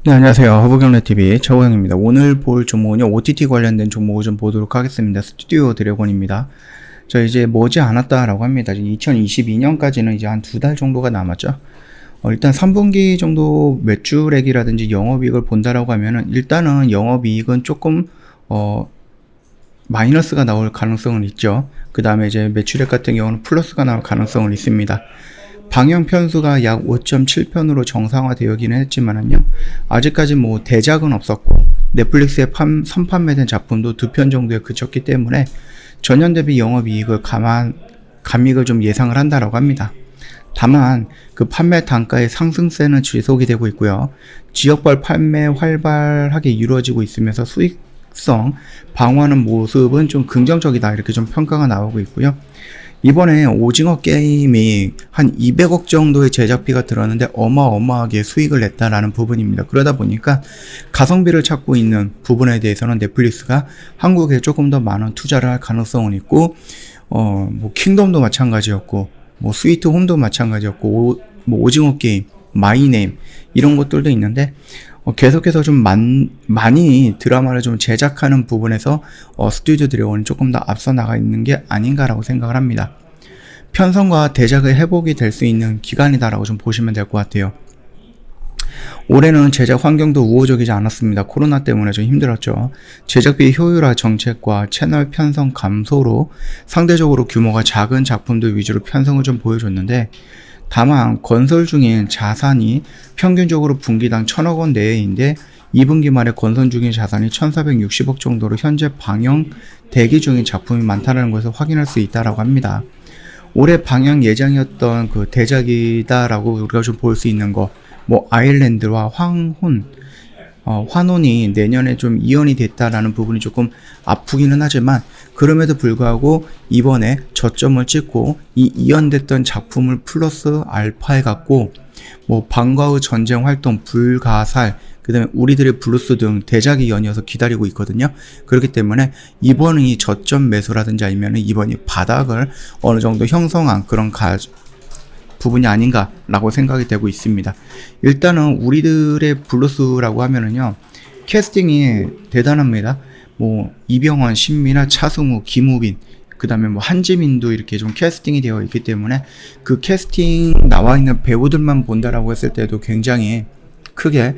네, 안녕하세요. 허브경래TV 최호영입니다. 오늘 볼 종목은요, OTT 관련된 종목을 좀 보도록 하겠습니다. 스튜디오 드래곤입니다. 저 이제 머지 않았다라고 합니다. 2022년까지는 이제 한 2달 정도가 남았죠. 일단 3분기 정도 매출액이라든지 영업이익을 본다라고 하면은, 일단은 영업이익은 조금, 마이너스가 나올 가능성은 있죠. 그 다음에 이제 매출액 같은 경우는 플러스가 나올 가능성은 있습니다. 방영 편수가 약 5.7편으로 정상화되어기는 했지만은요, 아직까지 뭐 대작은 없었고, 넷플릭스에 선판매된 작품도 2편 정도에 그쳤기 때문에 전년 대비 영업이익을 감익을 좀 예상을 한다라고 합니다. 다만 그 판매 단가의 상승세는 지속이 되고 있고요. 지역별 판매 활발하게 이루어지고 있으면서 수익성 방어하는 모습은 좀 긍정적이다, 이렇게 좀 평가가 나오고 있고요. 이번에 오징어 게임이 한 200억 정도의 제작비가 들었는데 어마어마하게 수익을 냈다라는 부분입니다. 그러다 보니까 가성비를 찾고 있는 부분에 대해서는 넷플릭스가 한국에 조금 더 많은 투자를 할 가능성은 있고, 뭐 킹덤도 마찬가지였고, 뭐 스위트 홈도 마찬가지였고, 뭐 오징어 게임, 마이네임 이런 것들도 있는데, 계속해서 좀 많이 드라마를 좀 제작하는 부분에서 스튜디오 드래곤이 조금 더 앞서 나가 있는 게 아닌가라고 생각을 합니다. 편성과 대작의 회복이 될 수 있는 기간이다라고 좀 보시면 될 것 같아요. 올해는 제작 환경도 우호적이지 않았습니다. 코로나 때문에 좀 힘들었죠. 제작비 효율화 정책과 채널 편성 감소로 상대적으로 규모가 작은 작품들 위주로 편성을 좀 보여줬는데, 다만 건설 중인 자산이 평균적으로 분기당 1,000억 원 내외인데 2분기 말에 건설 중인 자산이 1,460억 정도로 현재 방영 대기 중인 작품이 많다는 것을 확인할 수 있다라고 합니다. 올해 방영 예정이었던 그 대작이다라고 우리가 좀 볼 수 있는 거, 뭐 아일랜드와 환혼이 내년에 좀 이연이 됐다라는 부분이 조금 아프기는 하지만, 그럼에도 불구하고 이번에 저점을 찍고 이 이연됐던 작품을 플러스 알파해 갖고, 뭐 방과 후 전쟁 활동, 불가살, 그 다음에 우리들의 블루스 등 대작이 연이어서 기다리고 있거든요. 그렇기 때문에 이번이 저점 매수라든지 아니면 이번이 바닥을 어느 정도 형성한 그런 부분이 아닌가라고 생각이 되고 있습니다. 일단은 우리들의 블루스라고 하면은요, 캐스팅이 대단합니다. 뭐 이병헌, 신민아, 차승우, 김우빈, 그 다음에 뭐 한지민도 이렇게 좀 캐스팅이 되어 있기 때문에 그 캐스팅 나와 있는 배우들만 본다라고 했을 때도 굉장히 크게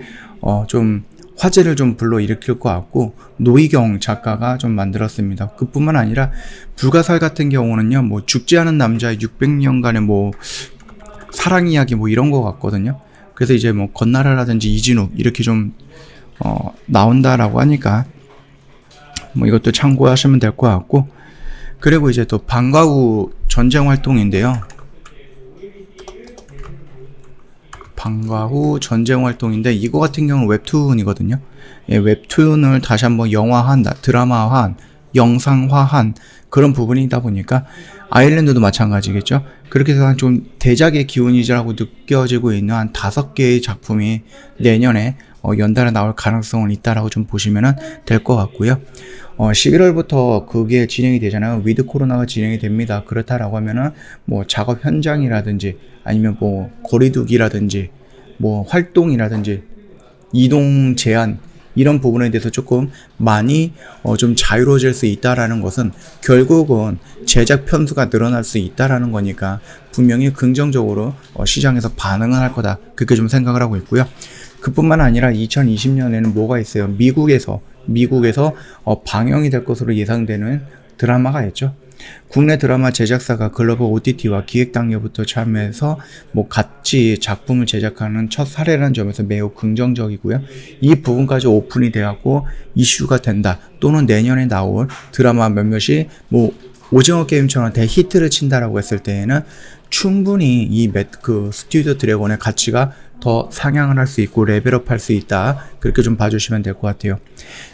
좀 화제를 좀 불러일으킬 것 같고, 노희경 작가가 좀 만들었습니다. 그뿐만 아니라 불가살 같은 경우는요, 뭐 죽지 않은 남자의 600년간의 뭐 사랑 이야기 뭐 이런 거 같거든요. 그래서 이제 뭐 건나라라든지 이진우 이렇게 좀 나온다라고 하니까 뭐 이것도 참고하시면 될 것 같고, 그리고 이제 또 방과 후 전쟁 활동인데요. 방과 후 전쟁 활동인데 이거 같은 경우는 웹툰이거든요. 예, 웹툰을 다시 한번 영화한, 드라마화한, 영상화한 그런 부분이다 보니까 아일랜드도 마찬가지겠죠. 그렇게 해서 좀 대작의 기운이라고 느껴지고 있는 한 5개의 작품이 내년에 연달아 나올 가능성은 있다라고 좀 보시면 될 것 같고요. 11월부터 그게 진행이 되잖아요. 위드 코로나가 진행이 됩니다. 그렇다라고 하면은 뭐 작업 현장이라든지 아니면 뭐 거리두기라든지 뭐 활동이라든지 이동 제한 이런 부분에 대해서 조금 많이 좀 자유로워질 수 있다라는 것은 결국은 제작 편수가 늘어날 수 있다라는 거니까 분명히 긍정적으로 시장에서 반응을 할 거다, 그렇게 좀 생각을 하고 있고요. 그뿐만 아니라 2020년에는 뭐가 있어요? 미국에서 방영이 될 것으로 예상되는 드라마가 있죠. 국내 드라마 제작사가 글로벌 OTT와 기획 단계부터 참여해서 뭐 같이 작품을 제작하는 첫 사례라는 점에서 매우 긍정적이고요. 이 부분까지 오픈이 되었고 이슈가 된다, 또는 내년에 나올 드라마 몇몇이 뭐 오징어 게임처럼 대히트를 친다라고 했을 때에는 충분히 그 스튜디오 드래곤의 가치가 더 상향을 할 수 있고 레벨업 할 수 있다, 그렇게 좀 봐주시면 될 것 같아요.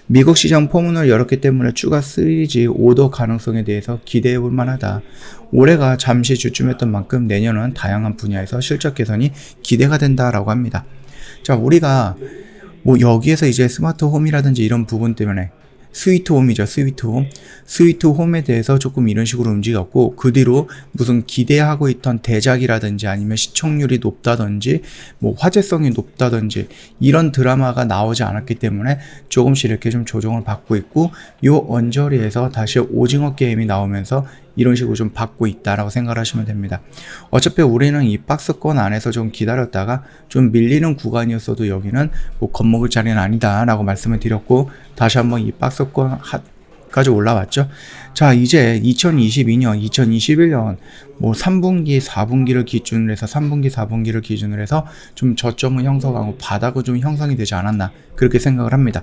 미국 시장 포문을 열었기 때문에 추가 시리즈 오더 가능성에 대해서 기대해 볼 만하다. 올해가 잠시 주춤했던 만큼 내년은 다양한 분야에서 실적 개선이 기대가 된다라고 합니다. 자, 우리가 뭐 여기에서 이제 스마트 홈이라든지 이런 부분 때문에 스위트홈이죠. 스위트홈에 대해서 조금 이런 식으로 움직였고, 그 뒤로 무슨 기대하고 있던 대작이라든지 아니면 시청률이 높다든지 뭐 화제성이 높다든지 이런 드라마가 나오지 않았기 때문에 조금씩 이렇게 좀 조정을 받고 있고, 요 언저리에서 다시 오징어 게임이 나오면서 이런 식으로 좀 받고 있다라고 생각을 하시면 됩니다. 어차피 우리는 이 박스권 안에서 좀 기다렸다가 좀 밀리는 구간이었어도 여기는 뭐 겁먹을 자리는 아니다라고 말씀을 드렸고, 다시 한번 이 박스권 까지 올라왔죠. 자, 이제 2022년, 2021년 뭐 3분기, 4분기를 기준으로 해서 3분기, 4분기를 기준으로 해서 좀 저점을 형성하고 바닥은 좀 형성이 되지 않았나 그렇게 생각을 합니다.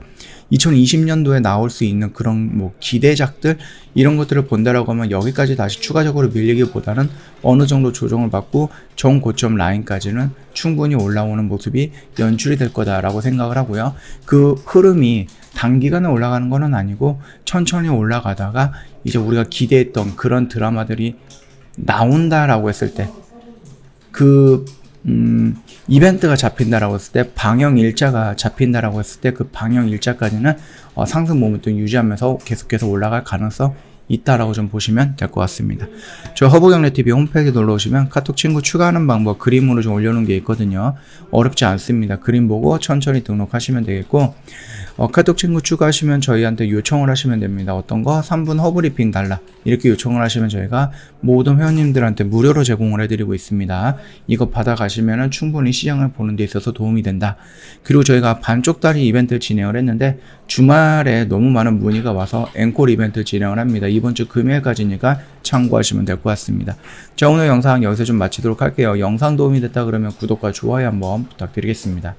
2020년도에 나올 수 있는 그런 뭐 기대작들 이런 것들을 본다라고 하면 여기까지 다시 추가적으로 밀리기보다는 어느 정도 조정을 받고 정고점 라인까지는 충분히 올라오는 모습이 연출이 될 거다라고 생각을 하고요. 그 흐름이 단기간에 올라가는 건 아니고 천천히 올라가다가 이제 우리가 기대했던 그런 드라마들이 나온다라고 했을 때 이벤트가 잡힌다라고 했을 때 방영 일자가 잡힌다라고 했을 때 그 방영 일자까지는 상승 모멘텀 유지하면서 계속해서 올라갈 가능성 있다라고 좀 보시면 될 것 같습니다. 저 허브경제TV 홈페이지 놀러 오시면 카톡 친구 추가하는 방법 그림으로 좀 올려놓은 게 있거든요. 어렵지 않습니다. 그림 보고 천천히 등록하시면 되겠고, 카톡 친구 추가하시면 저희한테 요청을 하시면 됩니다. 어떤 거 3분 허브리핑 달라 이렇게 요청을 하시면 저희가 모든 회원님들한테 무료로 제공을 해드리고 있습니다. 이거 받아가시면 충분히 시장을 보는 데 있어서 도움이 된다. 그리고 저희가 반쪽다리 이벤트 진행을 했는데 주말에 너무 많은 문의가 와서 앵콜 이벤트 진행을 합니다. 이번 주 금요일까지니까 참고하시면 될 것 같습니다. 자, 오늘 영상 여기서 좀 마치도록 할게요. 영상 도움이 됐다 그러면 구독과 좋아요 한번 부탁드리겠습니다.